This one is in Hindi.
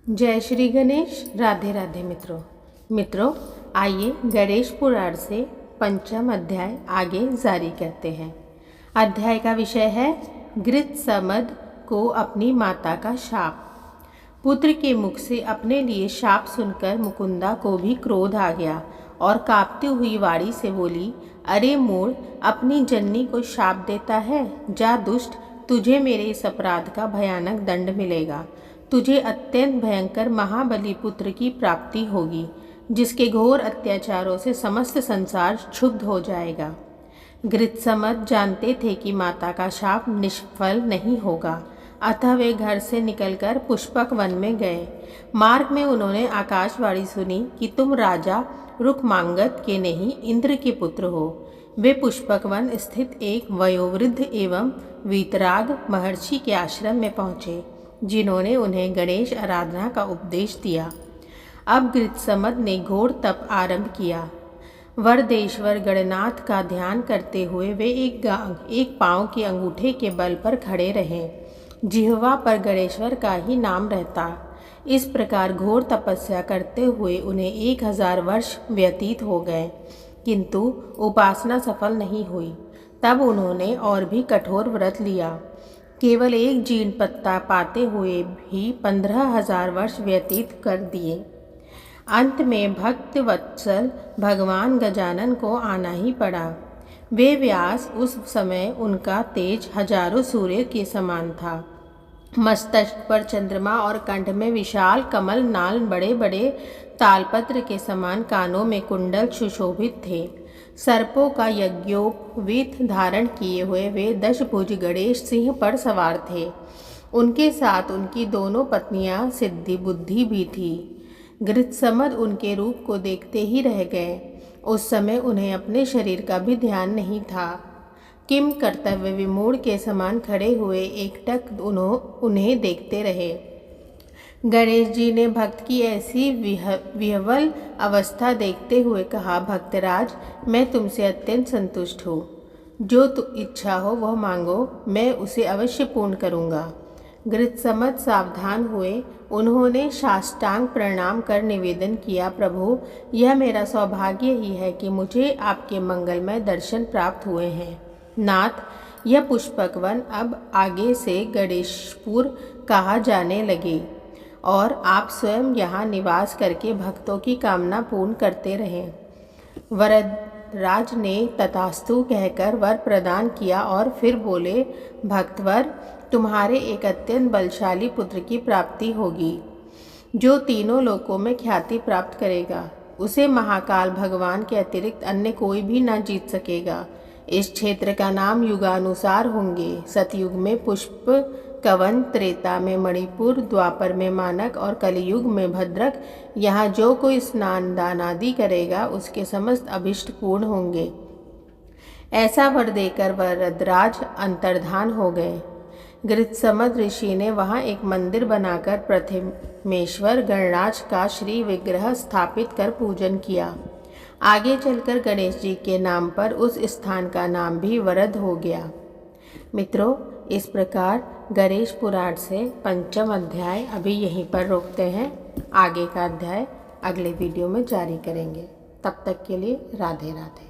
जय श्री गणेश। राधे राधे मित्रों आइए गणेश पुराण से पंचम अध्याय आगे जारी करते हैं। अध्याय का विषय है गृत्समद को अपनी माता का शाप। पुत्र के मुख से अपने लिए शाप सुनकर मुकुंदा को भी क्रोध आ गया और कांपती हुई वाणी से बोली, अरे मूढ़, अपनी जननी को शाप देता है। जा दुष्ट, तुझे मेरे इस अपराध का भयानक दंड मिलेगा। तुझे अत्यंत भयंकर महाबली पुत्र की प्राप्ति होगी, जिसके घोर अत्याचारों से समस्त संसार क्षुब्ध हो जाएगा। गृत्समद जानते थे कि माता का शाप निष्फल नहीं होगा, अतः वे घर से निकलकर पुष्पक वन में गए। मार्ग में उन्होंने आकाशवाणी सुनी कि तुम राजा रुक्मांगद के नहीं, इंद्र के पुत्र हो। वे पुष्पक वन स्थित एक वयोवृद्ध एवं वीतराग महर्षि के आश्रम में पहुँचे, जिन्होंने उन्हें गणेश आराधना का उपदेश दिया। अब गृत्समद ने घोर तप आरंभ किया। वरदेश्वर गणनाथ का ध्यान करते हुए वे एक पांव के अंगूठे के बल पर खड़े रहे। जिह्वा पर गणेश्वर का ही नाम रहता। इस प्रकार घोर तपस्या करते हुए उन्हें 1000 वर्ष व्यतीत हो गए, किंतु उपासना सफल नहीं हुई। तब उन्होंने और भी कठोर व्रत लिया। केवल एक जीर्ण पत्ता पाते हुए भी 15,000 वर्ष व्यतीत कर दिए। अंत में भक्त वत्सल भगवान गजानन को आना ही पड़ा। वे व्यास, उस समय उनका तेज हजारों सूर्य के समान था। मस्तक पर चंद्रमा और कंठ में विशाल कमल नाल, बड़े बड़े तालपत्र के समान कानों में कुंडल सुशोभित थे। सर्पों का यज्ञोपवीत धारण किए हुए वे दशभुज गणेश सिंह पर सवार थे। उनके साथ उनकी दोनों पत्नियां सिद्धि बुद्धि भी थी। गृत्समद उनके रूप को देखते ही रह गए। उस समय उन्हें अपने शरीर का भी ध्यान नहीं था। किम कर्तव्य विमूढ़ के समान खड़े हुए एकटक उन्हें देखते रहे। गणेश जी ने भक्त की ऐसी विह्वल अवस्था देखते हुए कहा, भक्तराज, मैं तुमसे अत्यंत संतुष्ट हूँ। जो इच्छा हो वह मांगो, मैं उसे अवश्य पूर्ण करूँगा। गृत्समद सावधान हुए। उन्होंने साष्टांग प्रणाम कर निवेदन किया, प्रभु, यह मेरा सौभाग्य ही है कि मुझे आपके मंगलमय दर्शन प्राप्त हुए हैं। नाथ, यह पुष्पक वन अब आगे से गणेशपुर कहा जाने लगे और आप स्वयं यहाँ निवास करके भक्तों की कामना पूर्ण करते रहें। वरदराज ने तथास्तु कहकर वर प्रदान किया और फिर बोले, भक्तवर, तुम्हारे एक अत्यंत बलशाली पुत्र की प्राप्ति होगी, जो तीनों लोकों में ख्याति प्राप्त करेगा। उसे महाकाल भगवान के अतिरिक्त अन्य कोई भी न जीत सकेगा। इस क्षेत्र का नाम युगानुसार होंगे। सतयुग में पुष्प कवन, त्रेता में मणिपुर, द्वापर में मानक और कलयुग में भद्रक। यहाँ जो कोई स्नान दान आदि करेगा, उसके समस्त अभिष्ट पूर्ण होंगे। ऐसा वर देकर वरदराज अंतर्धान हो गए। गृत्समद ऋषि ने वहाँ एक मंदिर बनाकर प्रथमेश्वर गणराज का श्री विग्रह स्थापित कर पूजन किया। आगे चलकर गणेश जी के नाम पर उस स्थान का नाम भी वरद हो गया। मित्रों, इस प्रकार गणेश पुराण से पंचम अध्याय अभी यहीं पर रोकते हैं। आगे का अध्याय अगले वीडियो में जारी करेंगे। तब तक के लिए राधे राधे।